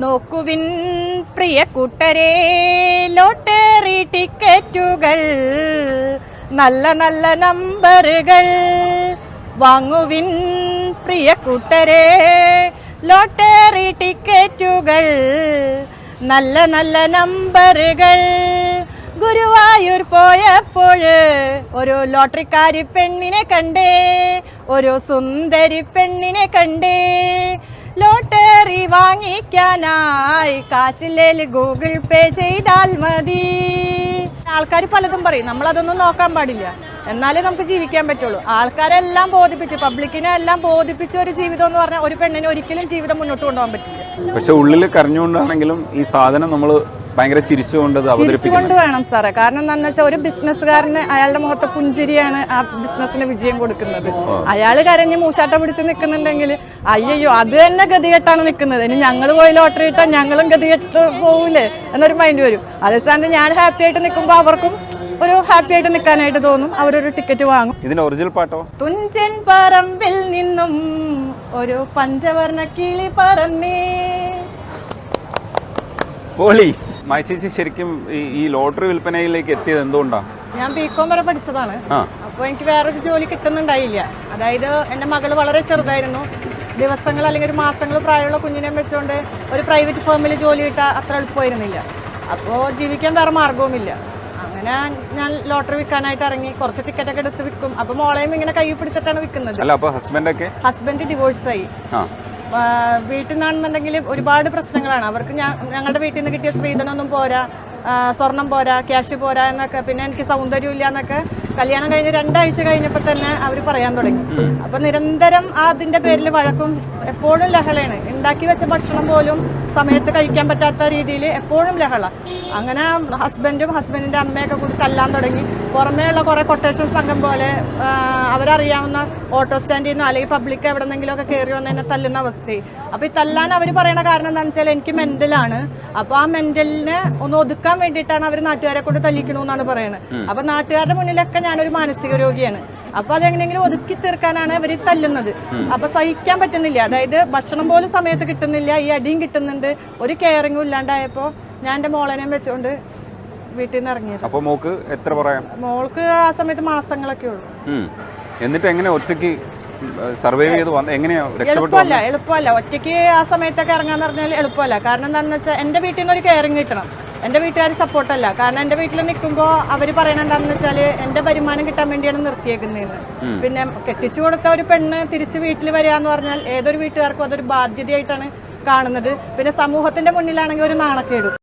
നോക്കുവിൻ പ്രിയ കൂട്ടരെ, ലോട്ടറി ടിക്കറ്റുകൾ, നല്ല നല്ല നമ്പറുകൾ വാങ്ങുവിൻ പ്രിയ കൂട്ടരെ, ലോട്ടറി ടിക്കറ്റുകൾ, നല്ല നല്ല നമ്പറുകൾ. ഗുരുവായൂർ പോയപ്പോൾ ഒരു ലോട്ടറിക്കാരി പെണ്ണിനെ കണ്ടേ, ഒരു സുന്ദരി പെണ്ണിനെ കണ്ടേ. ലോട്ടറി വാങ്ങിക്കാനായി കാശില്ലേല് ഗൂഗിൾ പേ ചെയ്താൽ മതി. ആൾക്കാർ പലതും പറയും, നമ്മളതൊന്നും നോക്കാൻ പാടില്ല, എന്നാലേ നമുക്ക് ജീവിക്കാൻ പറ്റുള്ളൂ. ആൾക്കാരെല്ലാം ബോധിപ്പിച്ച്, പബ്ലിക്കിനെ എല്ലാം ബോധിപ്പിച്ച ഒരു ജീവിതം എന്ന് പറഞ്ഞാൽ ഒരു പെണ്ണിന് ഒരിക്കലും ജീവിതം മുന്നോട്ട് കൊണ്ടുപോകാൻ പറ്റില്ല. പക്ഷെ ഉള്ളിൽ കരഞ്ഞുകൊണ്ടാണെങ്കിലും ഈ സാധനം നമ്മൾ ഭയങ്കര ചിരിച്ചുകൊണ്ട് വേണം സാറേ. കാരണം എന്താണെന്ന് വെച്ചാൽ ഒരു ബിസിനസ്സുകാരന് അയാളുടെ മുഖത്തെ പുഞ്ചിരിയാണ് ആ ബിസിനസിന് വിജയം കൊടുക്കുന്നത്. അയാൾ കരഞ്ഞ് മൂശാട്ട പിടിച്ച് നിൽക്കുന്നുണ്ടെങ്കിൽ അയ്യോ അത് തന്നെ ഗതികെട്ടാണ് നിൽക്കുന്നത്, ഇനി ഞങ്ങൾ പോയി ലോട്ടറി ഇട്ടാൽ ഞങ്ങളും ഗതികെട്ട് പോവില്ലേ എന്നൊരു മൈൻഡ് വരും. അതേസ്ഥാനത്ത് ഞാൻ ഹാപ്പി ആയിട്ട് നിൽക്കുമ്പോൾ അവർക്കും ഒരു ഹാപ്പി ആയിട്ട് നിൽക്കാനായിട്ട് തോന്നും, അവരൊരു ടിക്കറ്റ് വാങ്ങും. ഇതിന്റെ ഒറിജിനൽ പാട്ടോ? തുഞ്ചൻ പറമ്പിൽ നിന്നും ഒരു പഞ്ചവർണ്ണ കിളി പറന്നേ. മായ ചേച്ചി ശരിക്കും ഈ ലോട്ടറി വിൽപ്പനയിലേക്ക് എത്തിയത് എന്തുകൊണ്ടാണ്? ഞാൻ ബികോം വരെ പഠിച്ചതാണ്. അപ്പോൾ എനിക്ക് വേറൊരു ജോലി കിട്ടുന്നുണ്ടായില്ല. അതായത് എൻ്റെ മകൾ വളരെ ചെറുതായിരുന്നു. ദിവസങ്ങൾ അല്ലെങ്കിൽ ഒരു മാസങ്ങൾ പ്രായമുള്ള കുഞ്ഞിനെ വെച്ചുകൊണ്ട് ഒരു പ്രൈവറ്റ് ഫേമിൽ ജോലി കിട്ടാൻ അത്ര എളുപ്പമായിരുന്നില്ല. അപ്പോൾ ജീവിക്കാൻ വേറെ മാർഗവുമില്ല. അങ്ങനെ ഞാൻ ലോട്ടറി വിൽക്കാനായിട്ട് ഇറങ്ങി. കുറച്ച് ടിക്കറ്റൊക്കെ എടുത്ത് വിൽക്കും. അപ്പോൾ മോളെയും ഇങ്ങനെ കൈ പിടിച്ചിട്ടാണ് വിൽക്കുന്നത്. ഹസ്ബൻഡ് ഡിവോഴ്സായി. വീട്ടിൽ നിന്നാണെന്നുണ്ടെങ്കിൽ ഒരുപാട് പ്രശ്നങ്ങളാണ് അവർക്ക്. ഞങ്ങളുടെ വീട്ടിൽ നിന്ന് കിട്ടിയ സ്ത്രീധനമൊന്നും പോരാ, സ്വർണം പോരാ, ക്യാഷ് പോരാ എന്നൊക്കെ, പിന്നെ എനിക്ക് സൗന്ദര്യമില്ല എന്നൊക്കെ കല്യാണം കഴിഞ്ഞ് 2 ആഴ്ച കഴിഞ്ഞപ്പോൾ തന്നെ അവർ പറയാൻ തുടങ്ങി. അപ്പൊ നിരന്തരം അതിന്റെ പേരിൽ വഴക്കും, എപ്പോഴും ലഹളയാണ്. ഉണ്ടാക്കി വെച്ച ഭക്ഷണം പോലും സമയത്ത് കഴിക്കാൻ പറ്റാത്ത രീതിയിൽ എപ്പോഴും ലഹള. അങ്ങനെ ഹസ്ബൻഡും ഹസ്ബൻഡിന്റെ അമ്മയൊക്കെ കൂടി തല്ലാൻ തുടങ്ങി. പുറമേയുള്ള കുറെ കൊട്ടേഷൻ സംഘം പോലെ അവരറിയാവുന്ന ഓട്ടോ സ്റ്റാൻഡിൽ നിന്നോ അല്ലെങ്കിൽ പബ്ലിക് എവിടെന്നെങ്കിലും ഒക്കെ കയറി വന്ന് എന്നെ തല്ലുന്ന അവസ്ഥയായി. അപ്പൊ ഈ തല്ലാൻ അവർ പറയണ കാരണം എന്താണെന്ന് വെച്ചാൽ എനിക്ക് മെന്റലാണ്. അപ്പൊ ആ മെന്റലിനെ ഒന്ന് ഒതുക്കാൻ വേണ്ടിയിട്ടാണ് അവർ നാട്ടുകാരെ കൊണ്ട് തല്ലിക്കണമെന്നാണ് പറയുന്നത്. അപ്പൊ നാട്ടുകാരുടെ മുന്നിലൊക്കെ ഞാനൊരു മാനസിക രോഗിയാണ്. അപ്പൊ അതെങ്ങനെയെങ്കിലും ഒതുക്കി തീർക്കാനാണ് അവർ തല്ലുന്നത്. അപ്പൊ സഹിക്കാൻ പറ്റുന്നില്ല. അതായത് ഭക്ഷണം പോലും സമയത്ത് കിട്ടുന്നില്ല, ഈ അടിയും കിട്ടുന്നുണ്ട്, ഒരു കെയറിങ്ങും ഇല്ലാണ്ടായപ്പോ ഞാൻ എന്റെ മോളനെയും വെച്ചുകൊണ്ട് വീട്ടിൽ നിന്ന് ഇറങ്ങിയത്. അപ്പൊ മോൾക്ക് എത്ര പറയാം? മോൾക്ക് ആ സമയത്ത് മാസങ്ങളൊക്കെ ഉള്ളു. എന്നിട്ട് എങ്ങനെ ഒറ്റയ്ക്ക് സർവൈവ് ചെയ്ത് എങ്ങനെയാ? എളുപ്പമല്ല ഒറ്റയ്ക്ക് ആ സമയത്തൊക്കെ ഇറങ്ങാന്ന് പറഞ്ഞാൽ എളുപ്പമല്ല. കാരണം എന്താണെന്ന് വെച്ചാൽ എന്റെ വീട്ടിൽ നിന്ന് ഒരു കെയറിങ് കിട്ടണം. എന്റെ വീട്ടുകാർ സപ്പോർട്ടല്ല. കാരണം എന്റെ വീട്ടിൽ നിൽക്കുമ്പോൾ അവർ പറയണ എന്താണെന്ന് വെച്ചാൽ എന്റെ വരുമാനം കിട്ടാൻ വേണ്ടിയാണ് നിർത്തിയേക്കുന്നതെന്ന്. പിന്നെ കെട്ടിച്ചു കൊടുത്ത ഒരു പെണ്ണ് തിരിച്ച് വീട്ടിൽ വരിക എന്ന് പറഞ്ഞാൽ ഏതൊരു വീട്ടുകാർക്കും അതൊരു ബാധ്യതയായിട്ടാണ് കാണുന്നത്. പിന്നെ സമൂഹത്തിന്റെ മുന്നിലാണെങ്കിൽ ഒരു നാണക്കേടും.